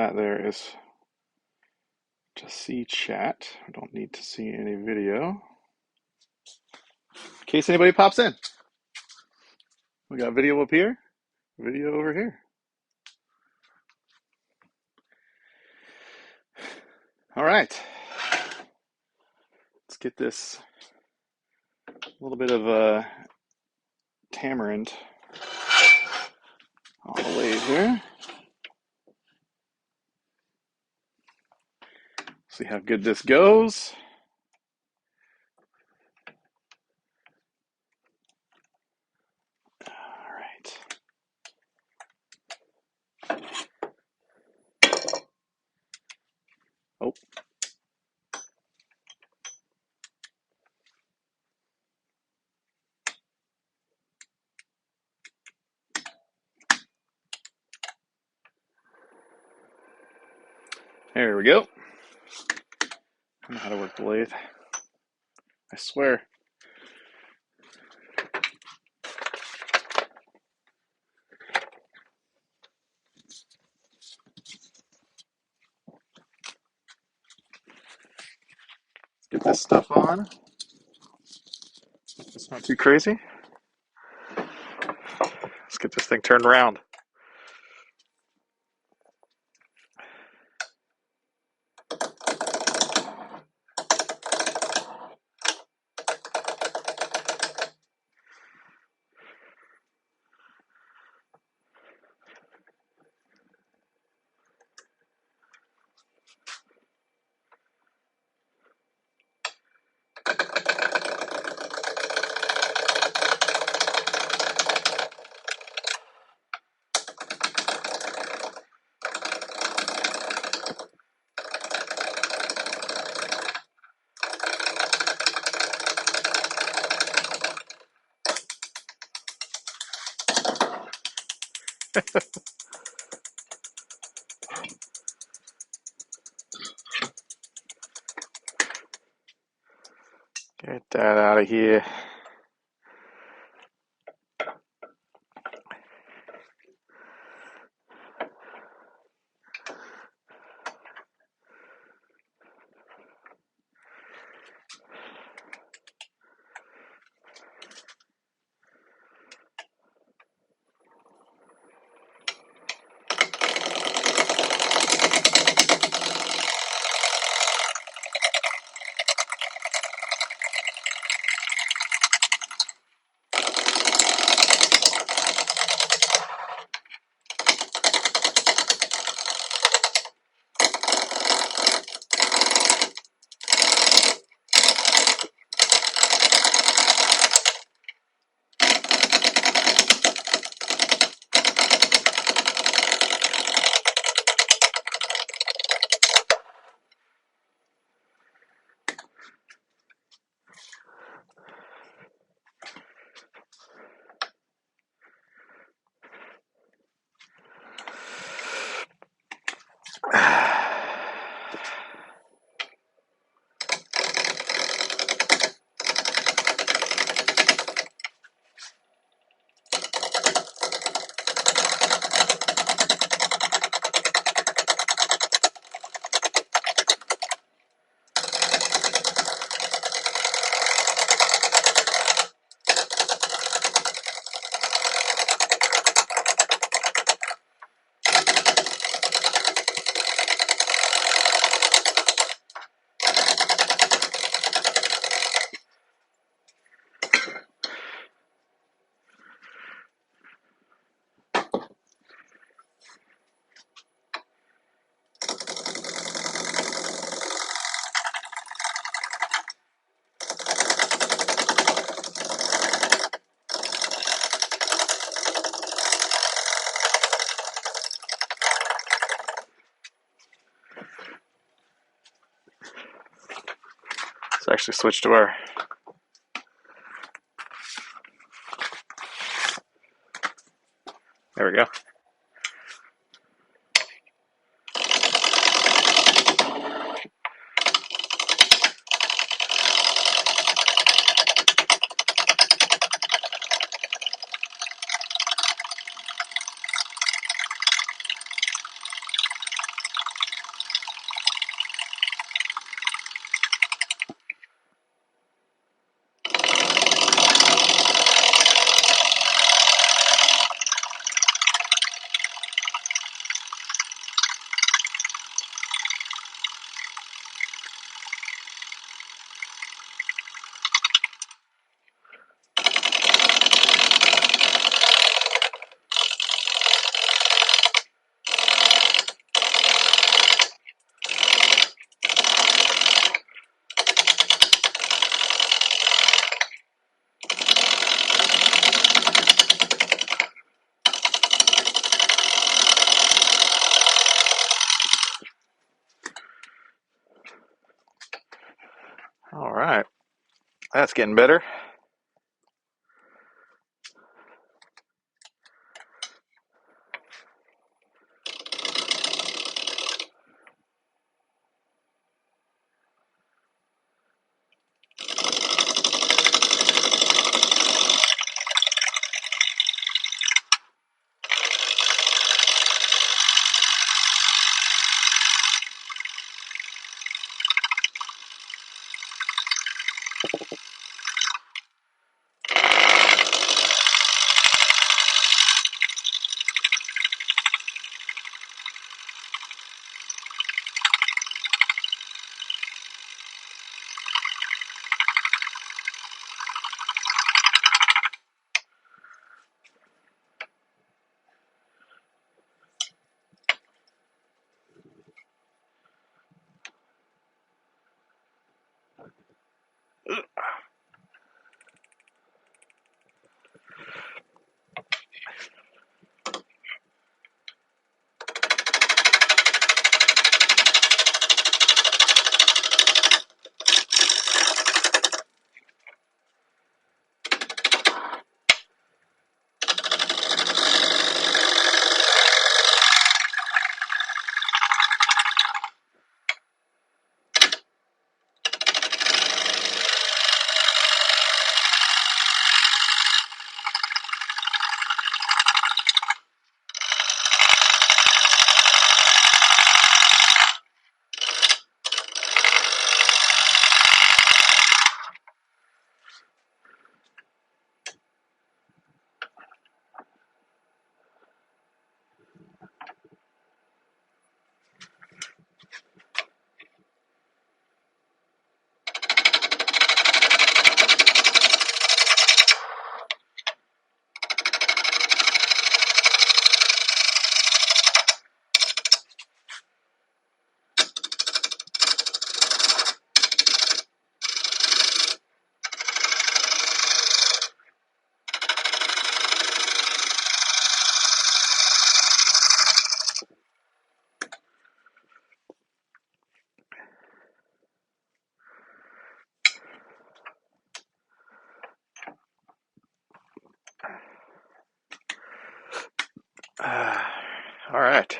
That there is to see chat. I don't need to see any video. In case anybody pops in. We got video up here, video over here. All right. Let's get this little bit of tamarind on the lathe here. See how good this goes. All right. Oh. There we go. I know how to work the lathe. I swear. Get this stuff on. It's not too crazy. Let's get this thing turned around. Get that out of here. Let's actually switch to our there we go. All right, that's getting better. All right.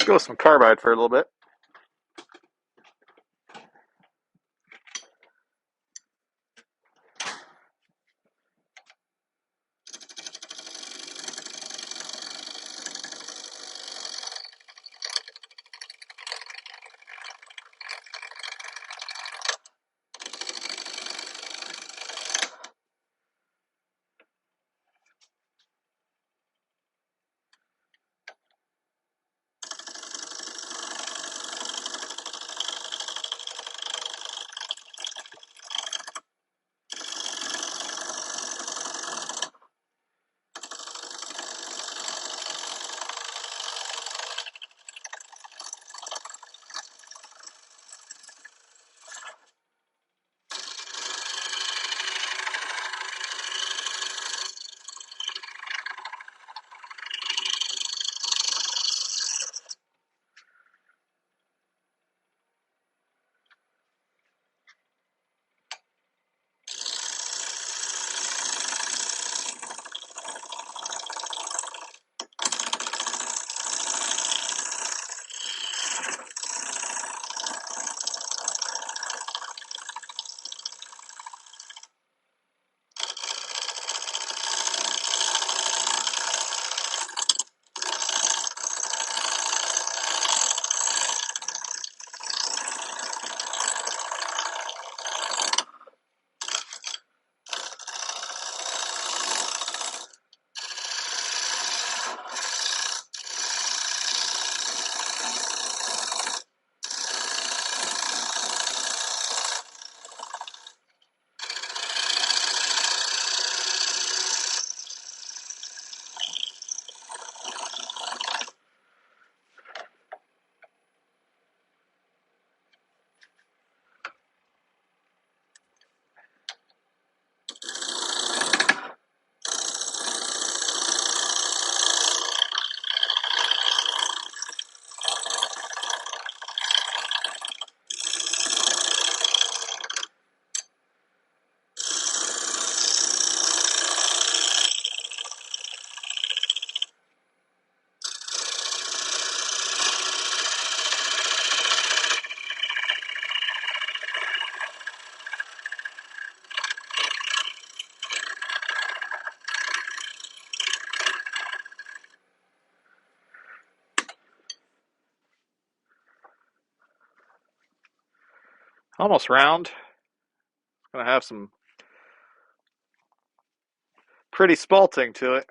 Let's go with some carbide for a little bit. Almost round. It's gonna have some pretty spalting to it.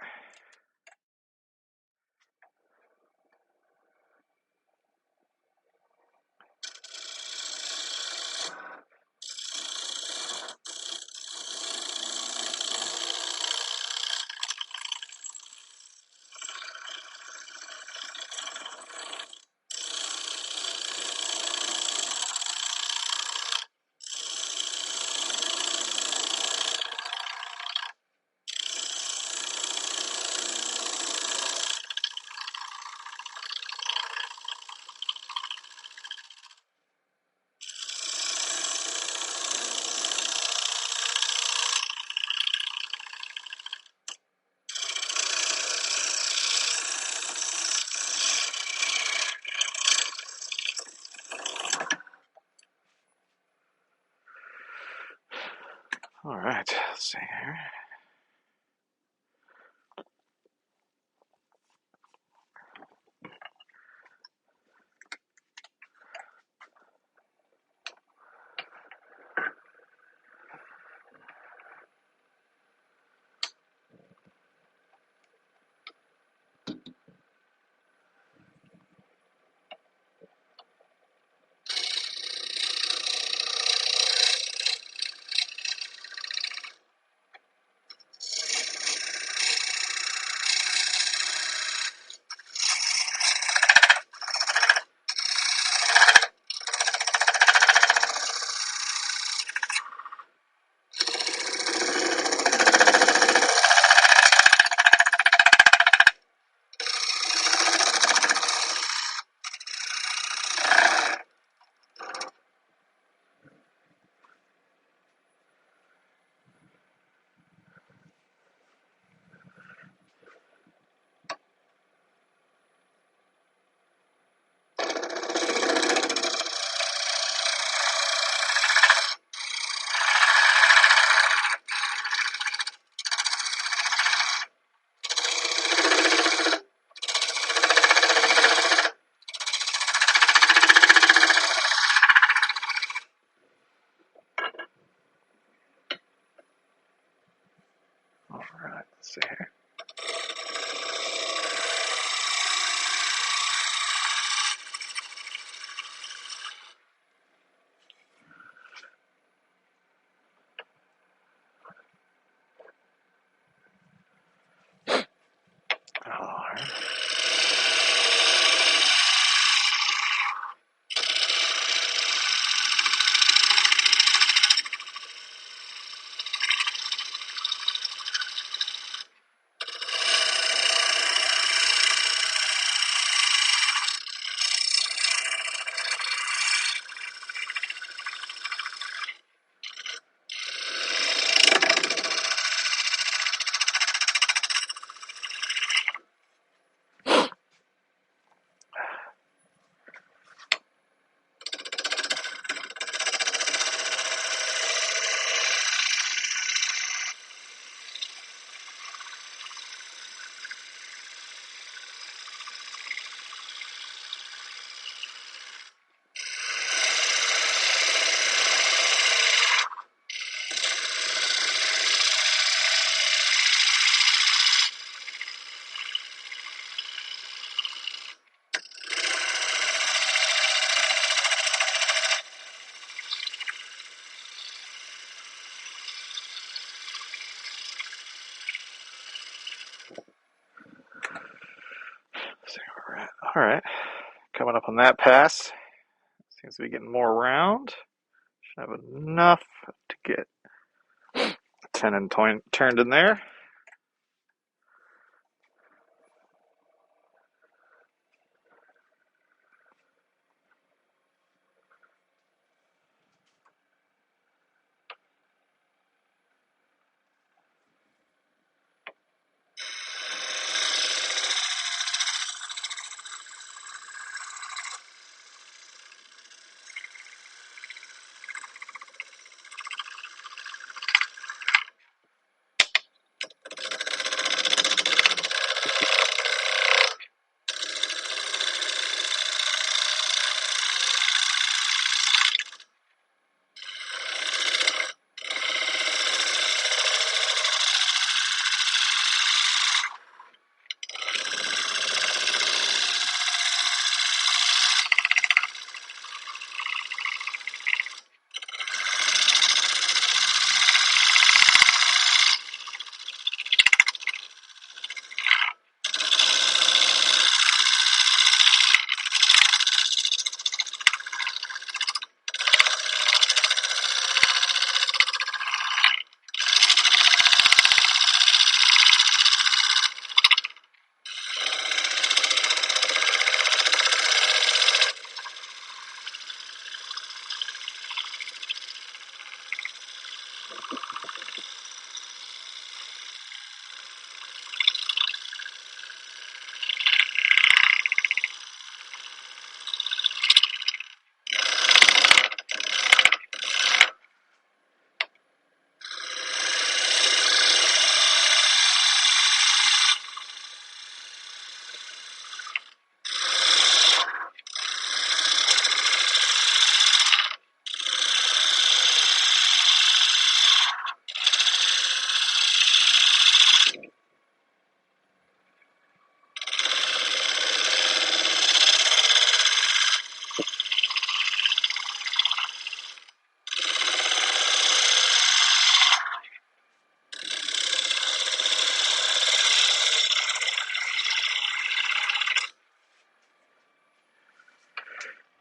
All right, let's see here. All right, let's see here. All right. Let's see where we're at. All right, coming up on that pass. Seems to be getting more round. Should have enough to get tenon turned in there.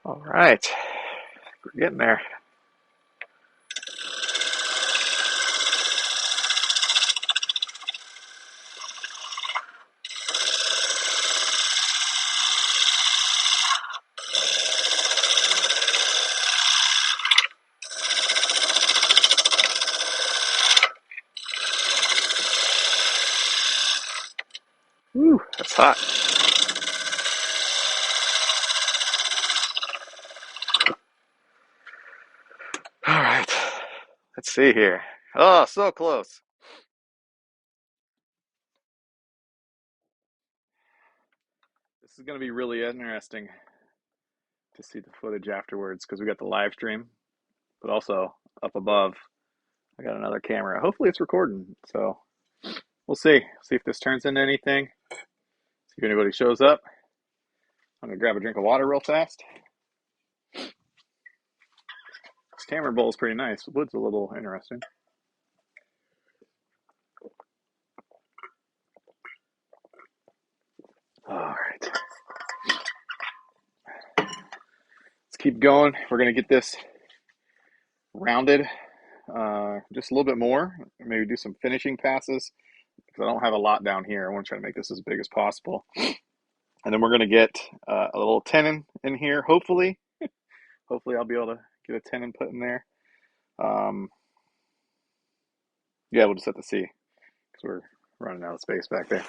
All right, we're getting there. Woo, that's hot. All right, let's see here. Oh, so close. This is going to be really interesting to see the footage afterwards because we got the live stream, but also up above, I got another camera. Hopefully, it's recording. So we'll see. See if this turns into anything. See if anybody shows up. I'm going to grab a drink of water real fast. This tamarind bowl is pretty nice. The wood's a little interesting. All right. Let's keep going. We're going to get this rounded just a little bit more. Maybe do some finishing passes because I don't have a lot down here. I want to try to make this as big as possible. And then we're going to get a little tenon in here, hopefully. Hopefully I'll be able to get a tenon put in there. Yeah, we'll just have to see because we're running out of space back there.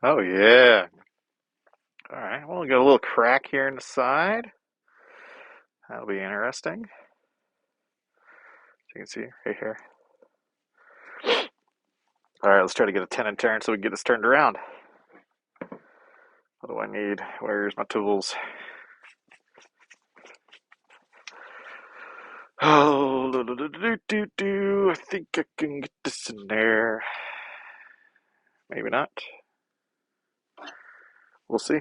Oh, yeah. All right. Well, we got a little crack here in the side. That'll be interesting. You can see right here. All right, let's try to get a tenon turn so we can get this turned around. What do I need? Where's my tools? Oh, I think I can get this in there. Maybe not. We'll see.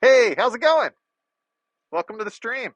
Hey, how's it going? Welcome to the stream.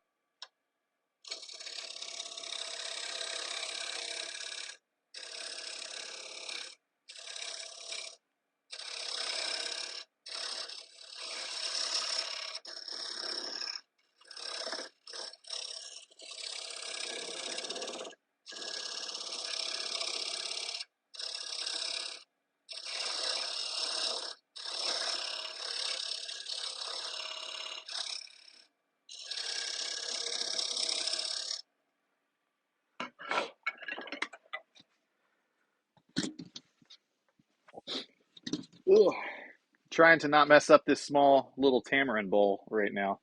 Ugh. Trying to not mess up this small little tamarind bowl right now.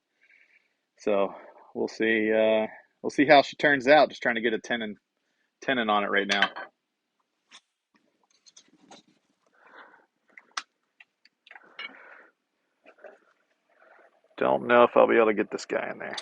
So we'll see. We'll see how she turns out. Just trying to get a tenon on it right now. Don't know if I'll be able to get this guy in there.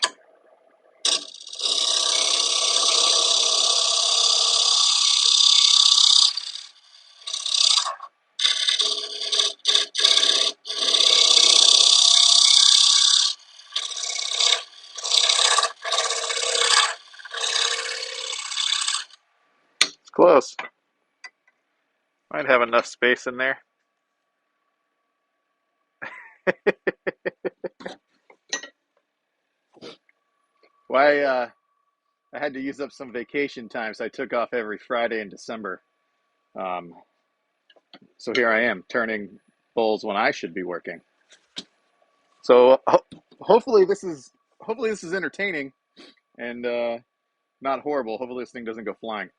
It's close. Might have enough space in there. Why? I had to use up some vacation time, so I took off every Friday in December. Um, so here I am turning bowls when I should be working. So hopefully this is entertaining and not horrible. Hopefully this thing doesn't go flying.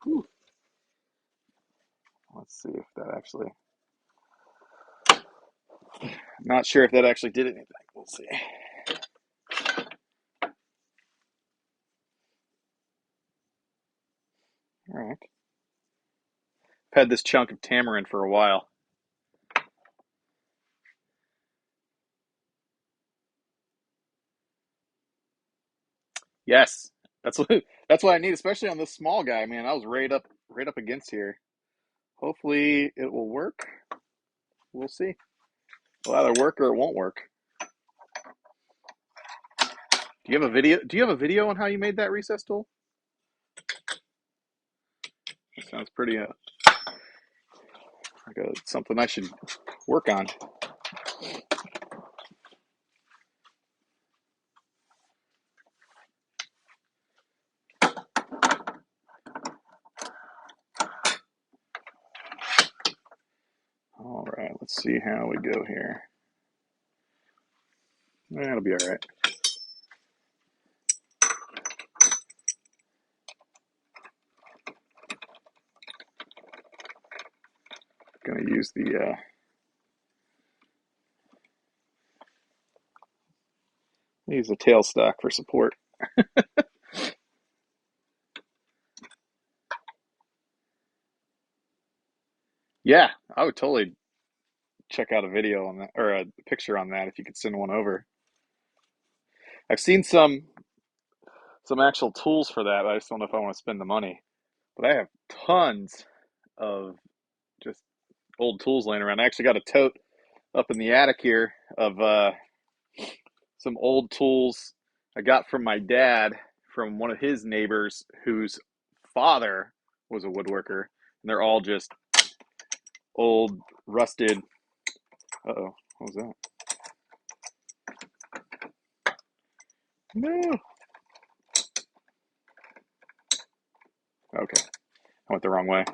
Whew. Let's see if that actually. Not sure if that actually did anything. We'll see. All right. I've had this chunk of tamarind for a while. Yes, that's what that's what I need, especially on this small guy. Man, I was right up against here. Hopefully it will work. We'll see. It'll either work or it won't work. Do you have a video? Do you have a video on how you made that recess tool? That sounds pretty like something I should work on. All right, let's see how we go here. That'll be all right. Gonna use the tailstock for support. Yeah, I would totally check out a video on that or a picture on that if you could send one over. I've seen some actual tools for that. I just don't know if I want to spend the money. But I have tons of just old tools laying around. I actually got a tote up in the attic here of some old tools I got from my dad from one of his neighbors whose father was a woodworker. And they're all just old, rusted. Uh-oh, what was that? No. Okay, I went the wrong way.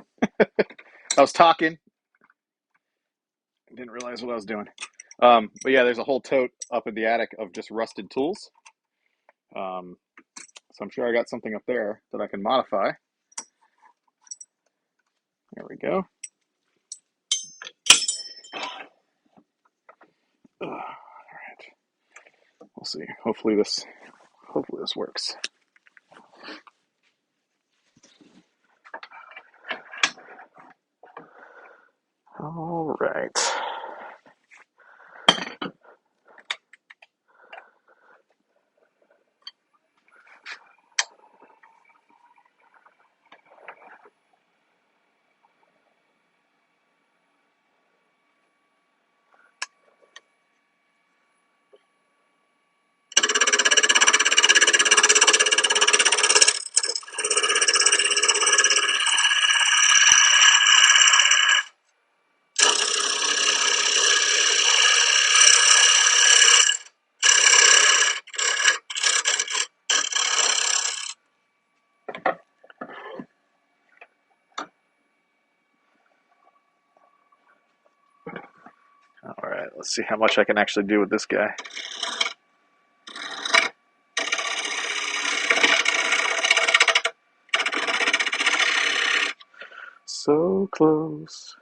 I was talking. I didn't realize what I was doing. But yeah, there's a whole tote up in the attic of just rusted tools. Um, so I'm sure I got something up there that I can modify. There we go. All right. We'll see. Hopefully this works. All right. All right, let's see how much I can actually do with this guy. So close.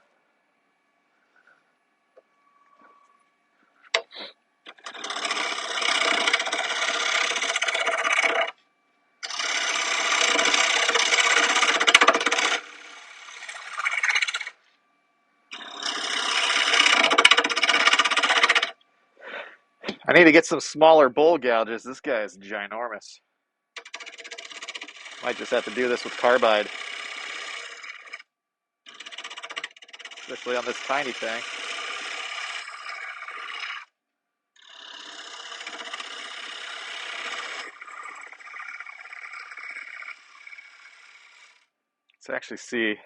I need to get some smaller bowl gouges. This guy is ginormous. Might just have to do this with carbide, especially on this tiny thing. Let's actually see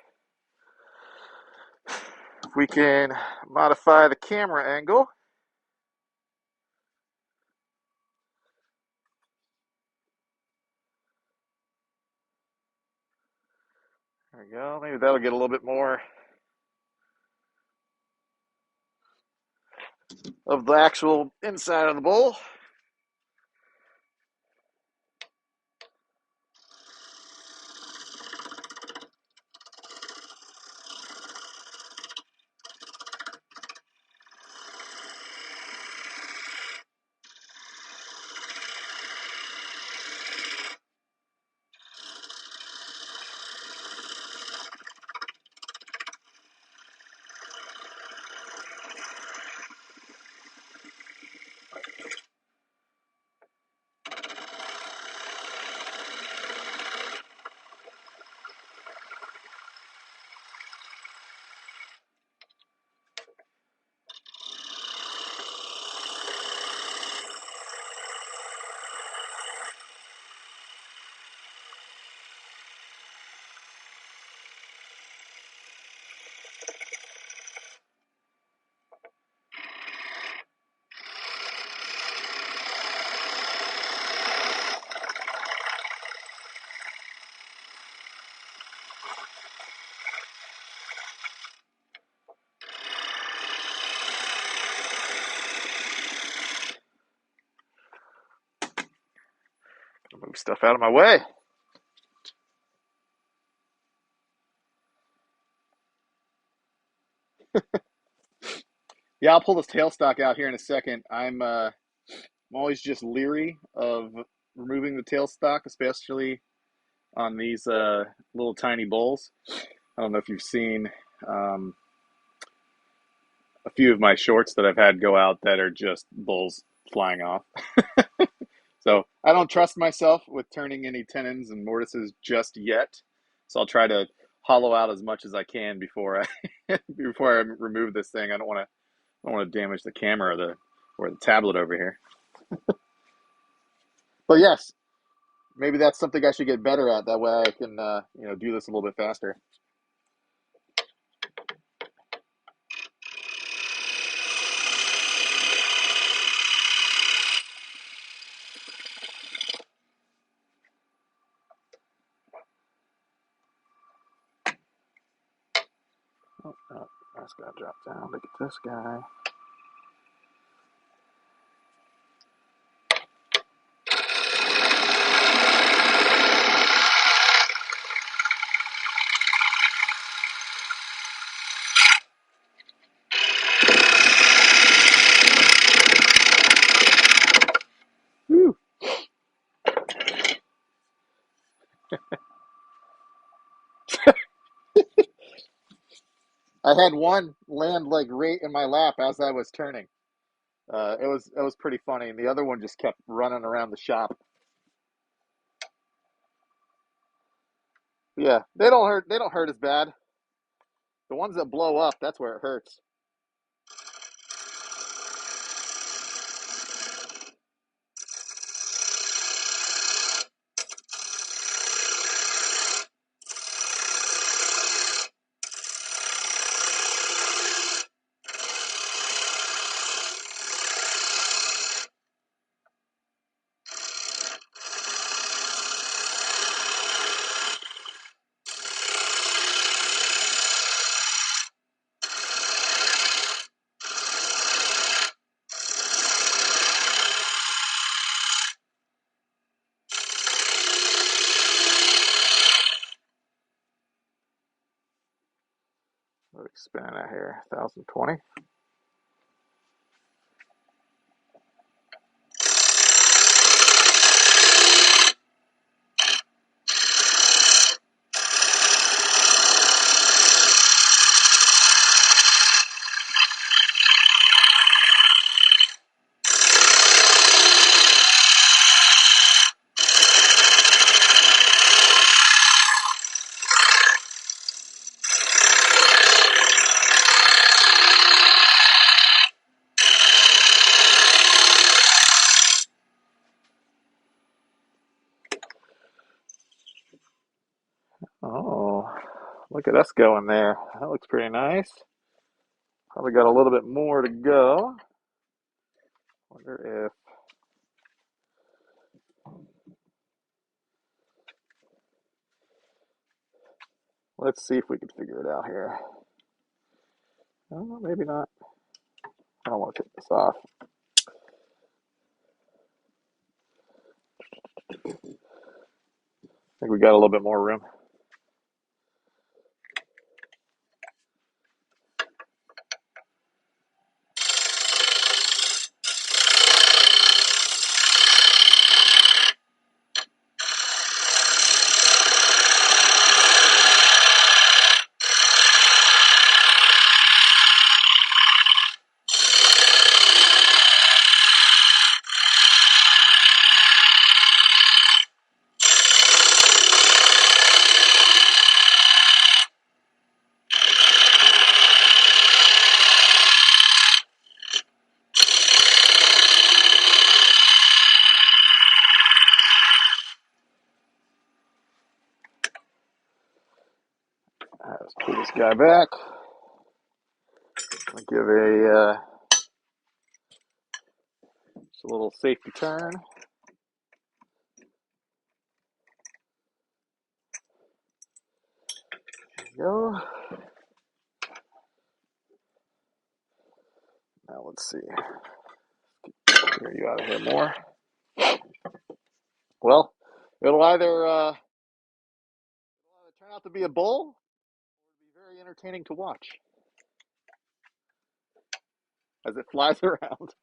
if we can modify the camera angle. There we go. Maybe that'll get a little bit more of the actual inside of the bowl. Move stuff out of my way. Yeah, I'll pull this tailstock out here in a second. I'm always just leery of removing the tailstock, especially on these little tiny bowls. I don't know if you've seen um, a few of my shorts that I've had go out that are just bowls flying off. So I don't trust myself with turning any tenons and mortises just yet. So I'll try to hollow out as much as I can before I before I remove this thing. I don't want to damage the camera or the tablet over here. But yes, maybe that's something I should get better at. That way I can do this a little bit faster. Oh, that's gotta drop down. Look at this guy. Whew. I had one land like right in my lap as I was turning. It was pretty funny, and the other one just kept running around the shop. Yeah, they don't hurt. They don't hurt as bad. The ones that blow up, that's where it hurts. What are we spinning at here? 1020. Oh, look at us going there. That looks pretty nice. Probably got a little bit more to go. Wonder if let's see if we can figure it out here. Oh, maybe not. I don't want to take this off. I think we got a little bit more room. All right, let's pull this guy back. I'll give just a little safety turn. There we go. Now let's see. Clear you out of here more. Well, it'll either turn out to be a bull, or be very entertaining to watch as it flies around.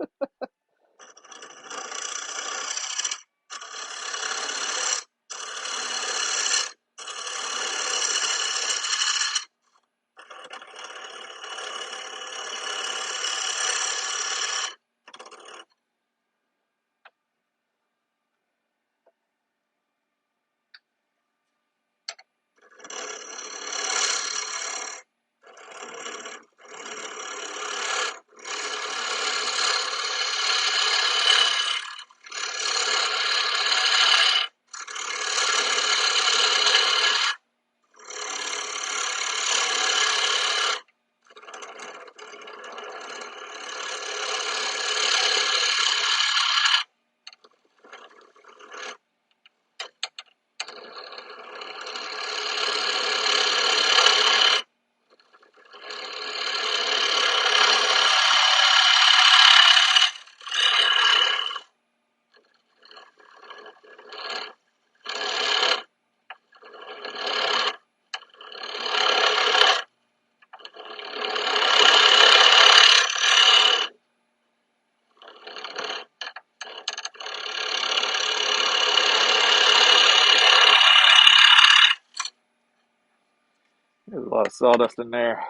lot of sawdust in there.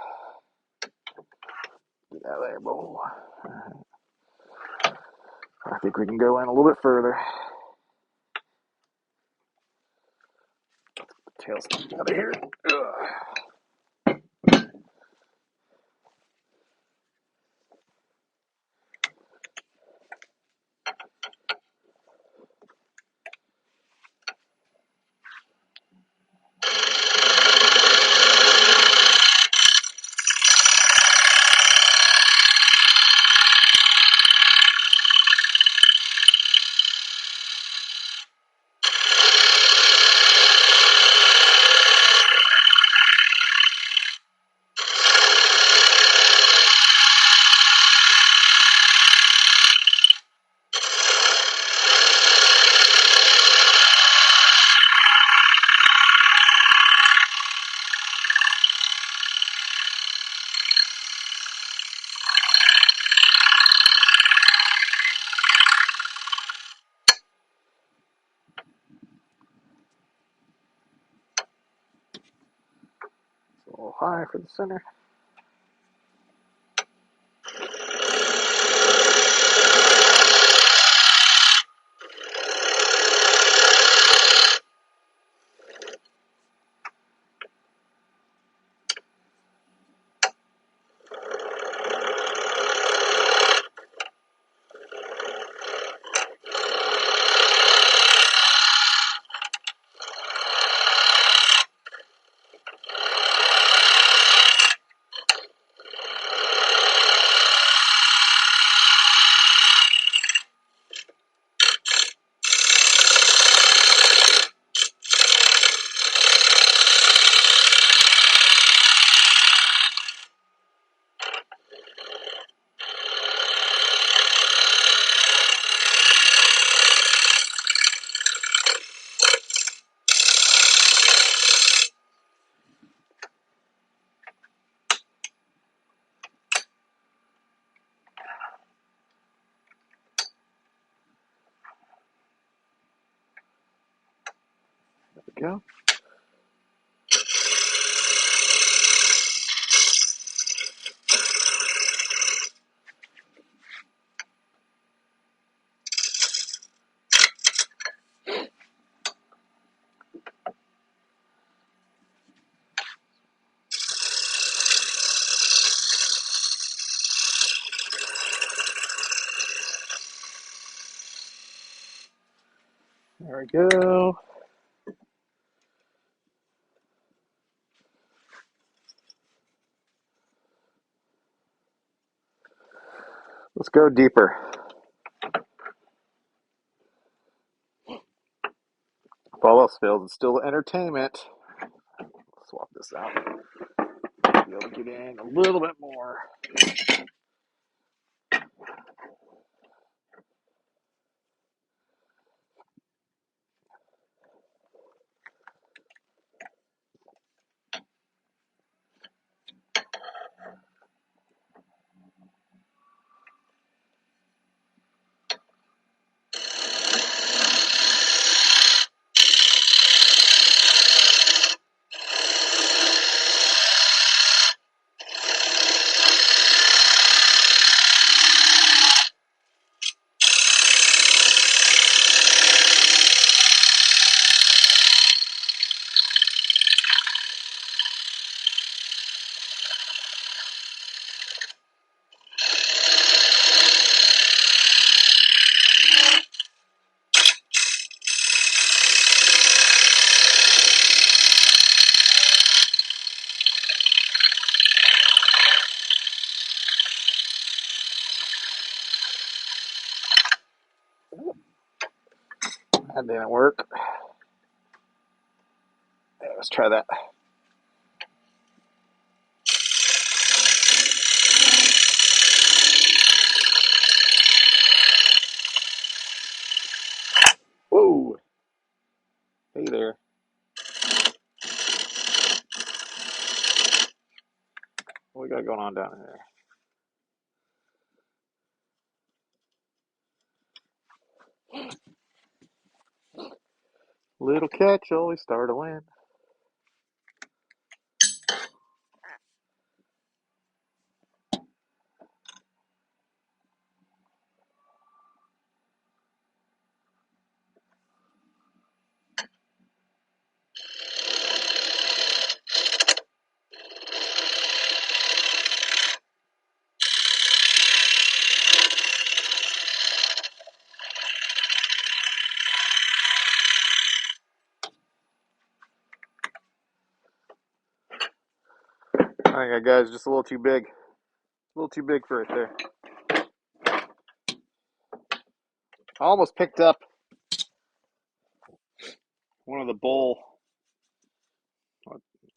Get out of there, boy. I think we can go in a little bit further. Tail sticking out of here. A little high for the center. There we go. There we go. Let's go deeper. If all else fails, it's still entertainment. Swap this out. Be able to get in a little bit more. That didn't work. Yeah, let's try that. Whoa. Hey there. What we got going on down here? Little catch, always start a win. Alright guys, just a little too big. A little too big for it there. I almost picked up one of the bowl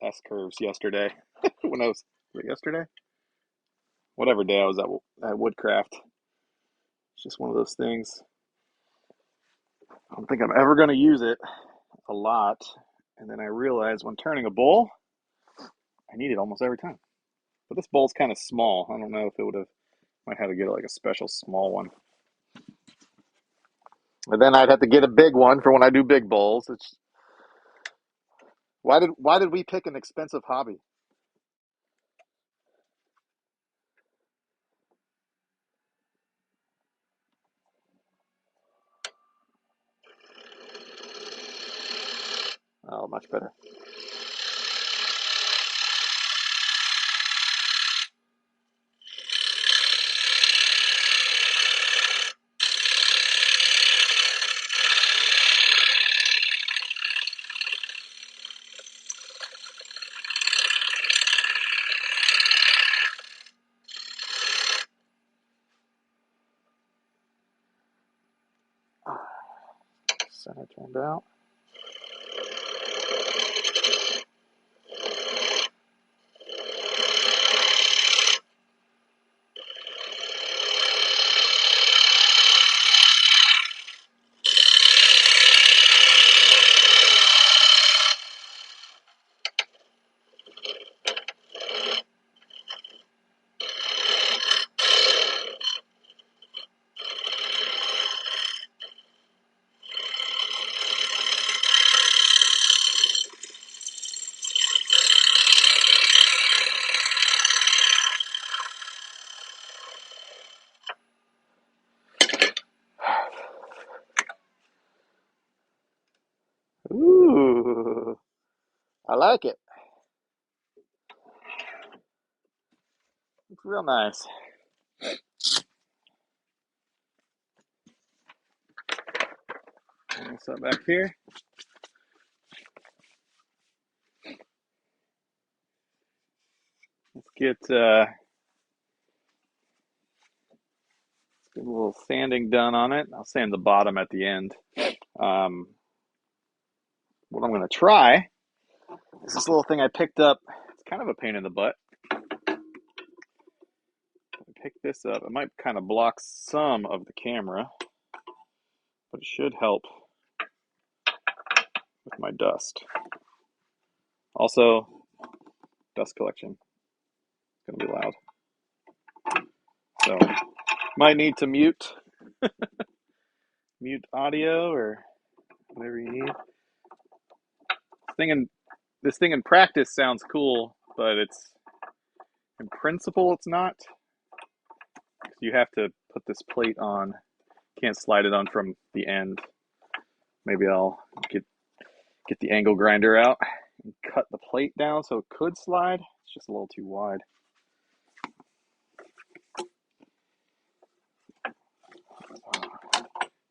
S curves yesterday. when I was yesterday? Whatever day I was at Woodcraft. It's just one of those things. I don't think I'm ever going to use it a lot. And then I realized when turning a bowl, I need it almost every time. But this bowl's kind of small. I don't know if it would have, might have to get like a special small one. And then I'd have to get a big one for when I do big bowls. It's why did we pick an expensive hobby? Oh, much better. Center turned out. Ooh, I like it. Looks real nice. What's up back here? Let's get a little sanding done on it. I'll sand the bottom at the end. Um, what I'm going to try is this little thing I picked up. It's kind of a pain in the butt. Pick this up. It might kind of block some of the camera, but it should help with my dust. Also, dust collection. It's going to be loud. So, might need to mute audio or whatever you need. This thing in practice sounds cool, but it's in principle it's not. You have to put this plate on. Can't slide it on from the end. Maybe I'll get the angle grinder out and cut the plate down so it could slide. It's just a little too wide.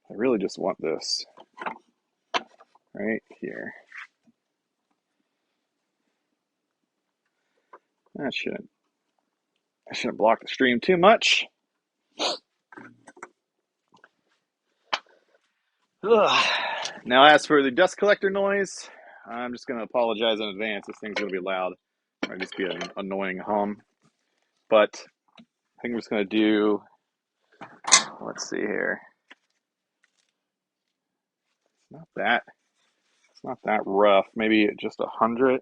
I really just want this right here. I shouldn't block the stream too much. Ugh. Now, as for the dust collector noise, I'm just going to apologize in advance. This thing's going to be loud. It might just be an annoying hum. But I think I'm just going to do, let's see here. It's not that rough. Maybe just 100.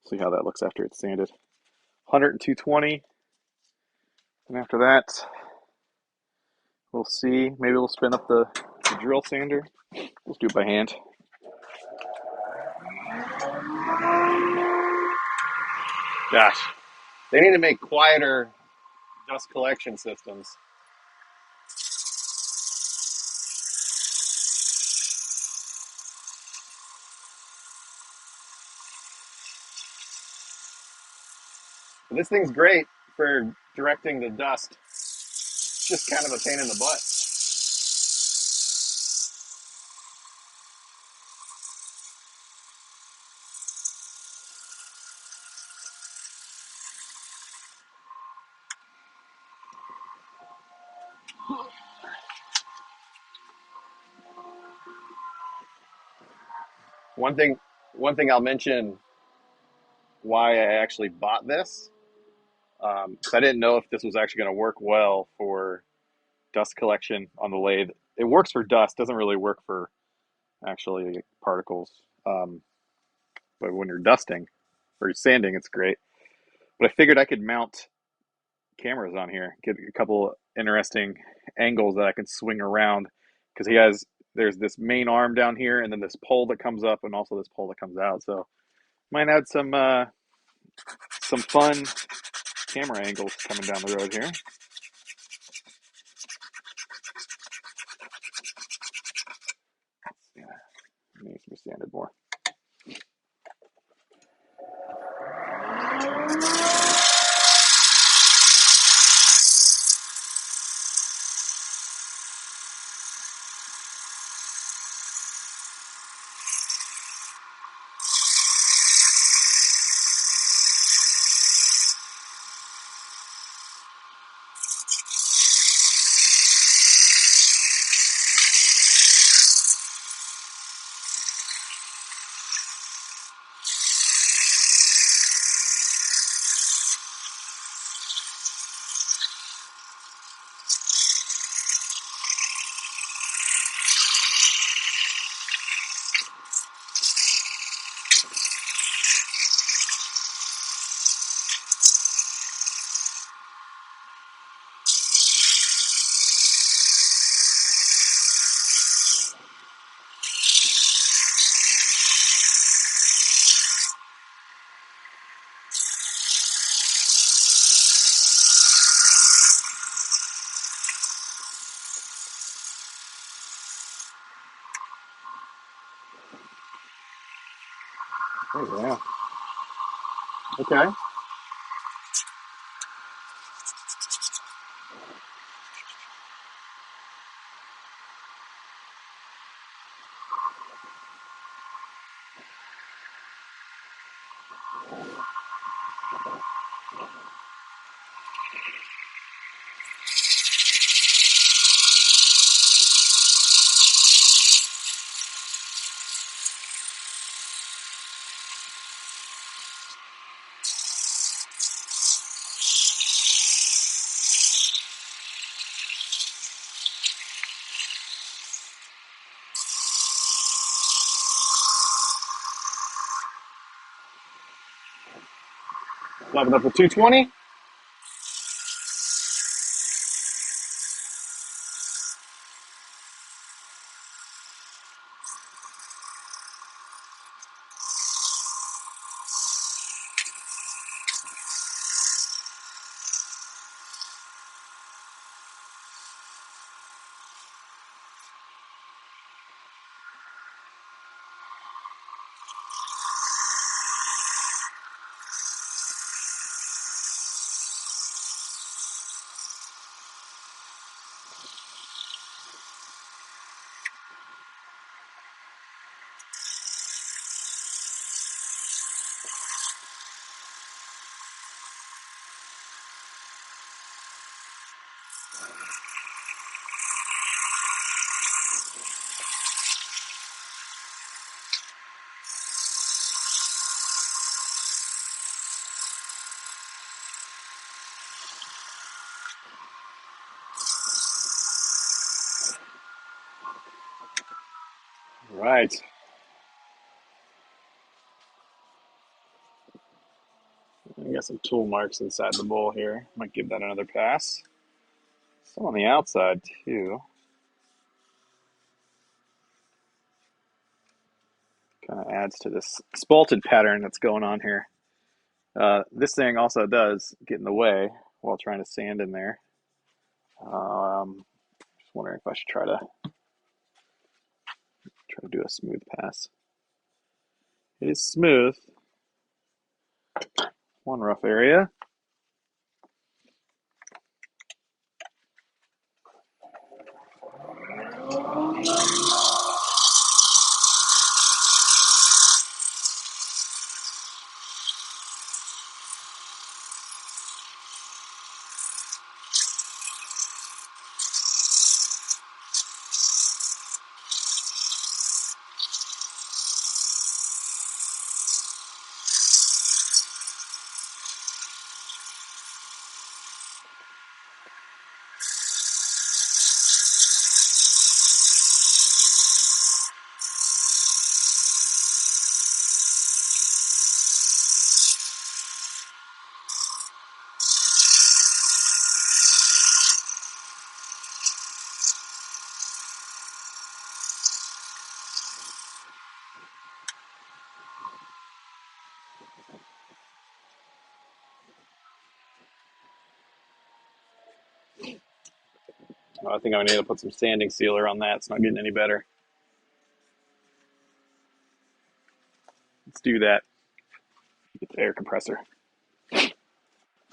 See how that looks after it's sanded. 100 and 220. And after that, we'll see. Maybe we'll spin up the drill sander. Let's do it by hand. Gosh, they need to make quieter dust collection systems. But this thing's great for directing the dust. It's just kind of a pain in the butt. One thing, one thing I'll mention why I actually bought this. 'Cause I didn't know if this was actually going to work well for dust collection on the lathe. It works for dust, doesn't really work for actually particles. But when you're dusting or you're sanding, it's great. But I figured I could mount cameras on here, get a couple interesting angles that I can swing around because there's this main arm down here and then this pole that comes up and also this pole that comes out. So might add some fun camera angles coming down the road here. Yeah, it needs to be sanded more. Oh, yeah. Okay. Level up with 220. Right. I got some tool marks inside the bowl here. Might give that another pass. Some on the outside too. Kind of adds to this spalted pattern that's going on here. This thing also does get in the way while trying to sand in there. Just wondering if I should try to do a smooth pass. It is smooth. One rough area. Oh, I think I'm gonna need to put some sanding sealer on that. It's not getting any better. Let's do that. Get the air compressor.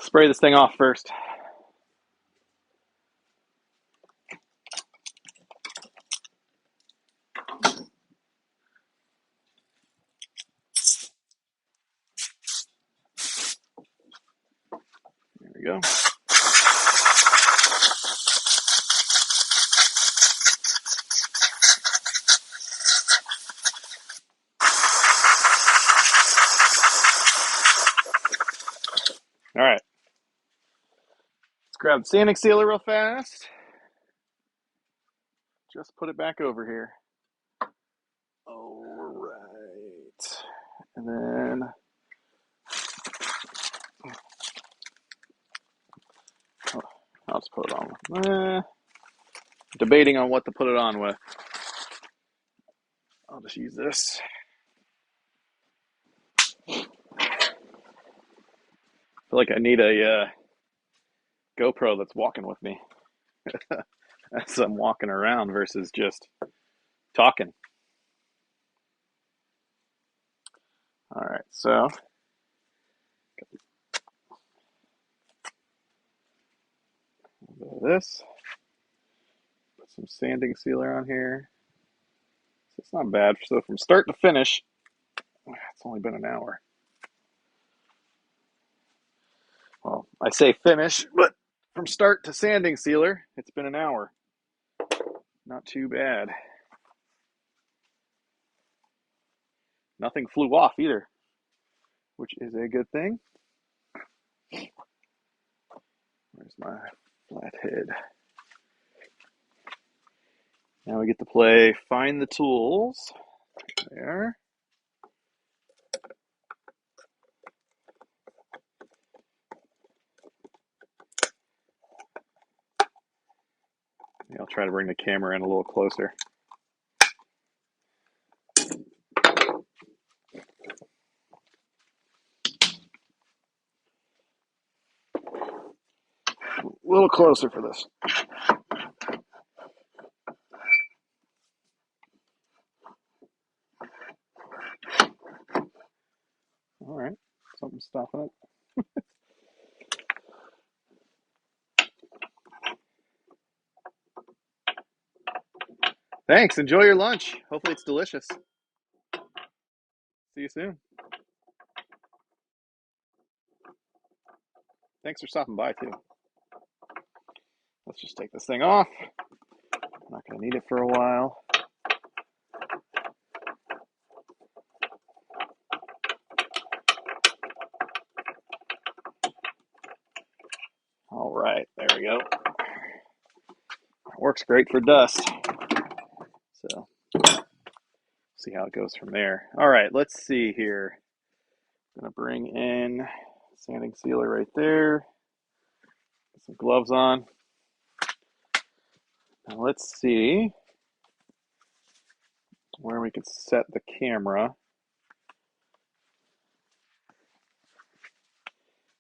Spray this thing off first. There we go. All right. Let's grab the sanding sealer real fast. Just put it back over here. All right. And then I'll just put it on. Debating on what to put it on with. I'll just use this. I feel like I need a GoPro that's walking with me as I'm walking around versus just talking. All right, so this. Put some sanding sealer on here. So it's not bad. So from start to finish, it's only been an hour. Well, I say finish, but from start to sanding sealer, it's been an hour. Not too bad. Nothing flew off either, which is a good thing. Where's my flathead? Now we get to play Find the Tools. There. I'll try to bring the camera in a little closer. A little closer for this. All right, something's stopping it. Thanks. Enjoy your lunch. Hopefully it's delicious. See you soon. Thanks for stopping by too. Let's just take this thing off. I'm not going to need it for a while. All right, there we go. Works great for dust. So, see how it goes from there. All right, let's see here. I'm going to bring in sanding sealer right there. Get some gloves on. Now let's see where we could set the camera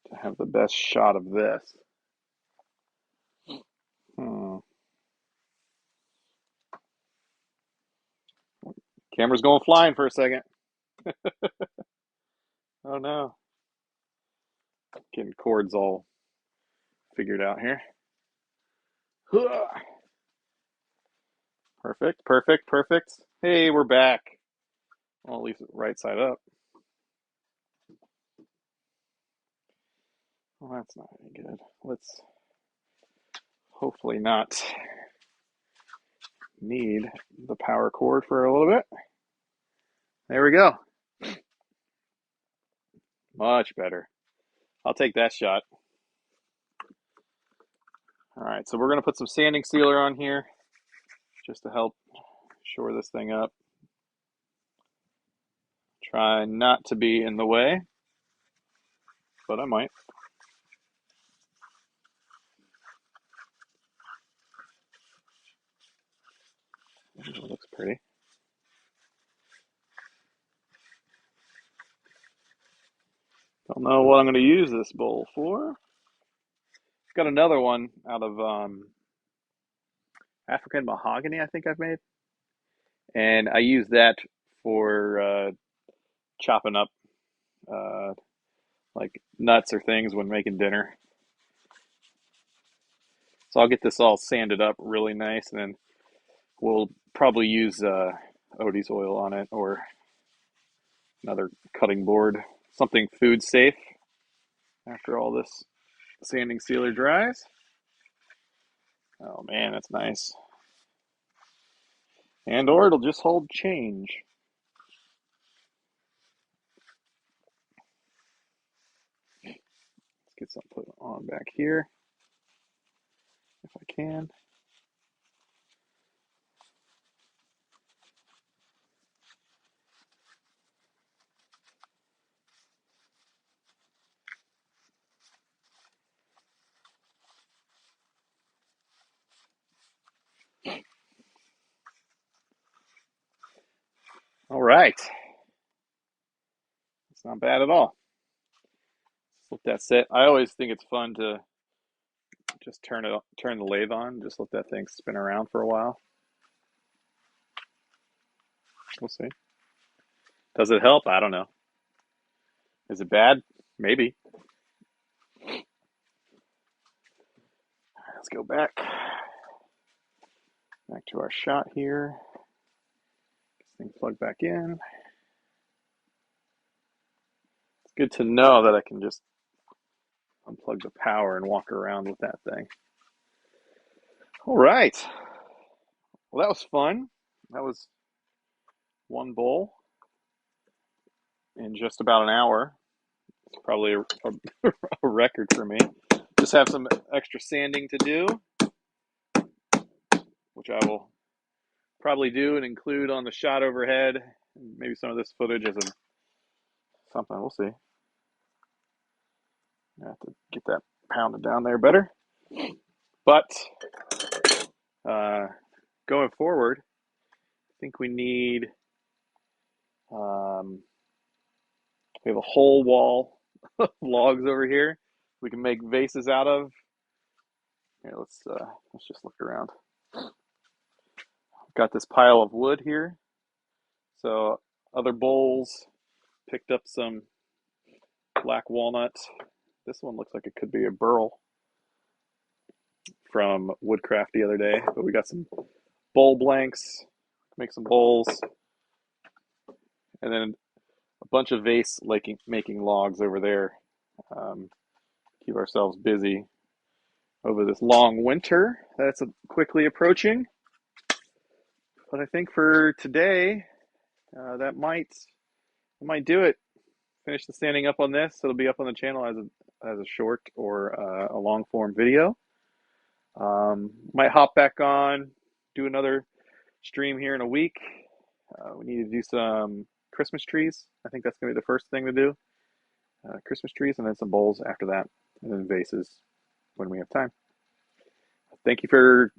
to have the best shot of this. Camera's going flying for a second. Oh no. Getting cords all figured out here. Perfect, perfect, perfect. Hey, we're back. Well, at least right side up. Well, that's not any good. Let's hopefully not need the power cord for a little bit. There we go. Much better. I'll take that shot. All right, so we're going to put some sanding sealer on here just to help shore this thing up. Try not to be in the way, but I might. It looks pretty. Don't know what I'm going to use this bowl for. Got another one out of African mahogany, I think I've made. And I use that for chopping up uh, like nuts or things when making dinner. So I'll get this all sanded up really nice, and then we'll probably use Odie's oil on it or another cutting board, something food safe after all this sanding sealer dries. Oh man, that's nice. And or it'll just hold change. Let's get some put on back here if I can. All right. It's not bad at all. Let that sit. I always think it's fun to just turn the lathe on, just let that thing spin around for a while. We'll see. Does it help? I don't know. Is it bad? Maybe. Let's go back to our shot here. This thing plugged back in. It's good to know that I can just unplug the power and walk around with that thing. All right. Well, that was fun. That was one bowl in just about an hour. It's probably a record for me. Just have some extra sanding to do, which I will probably do and include on the shot overhead. Maybe some of this footage as a something. We'll see. I have to get that pounded down there better. But going forward, I think we need. We have a whole wall of logs over here. We can make vases out of. Here, let's just look around. Got this pile of wood here. So other bowls. Picked up some black walnut. This one looks like it could be a burl from Woodcraft the other day. But we got some bowl blanks. Make some bowls. And then a bunch of vase making logs over there. Keep ourselves busy over this long winter that's quickly approaching. But I think for today, that might do it. Finish the standing up on this. It'll be up on the channel as a short or a long form video. Might hop back on, do another stream here in a week. We need to do some Christmas trees. I think that's going to be the first thing to do. Christmas trees, and then some bowls after that, and then vases when we have time. Thank you for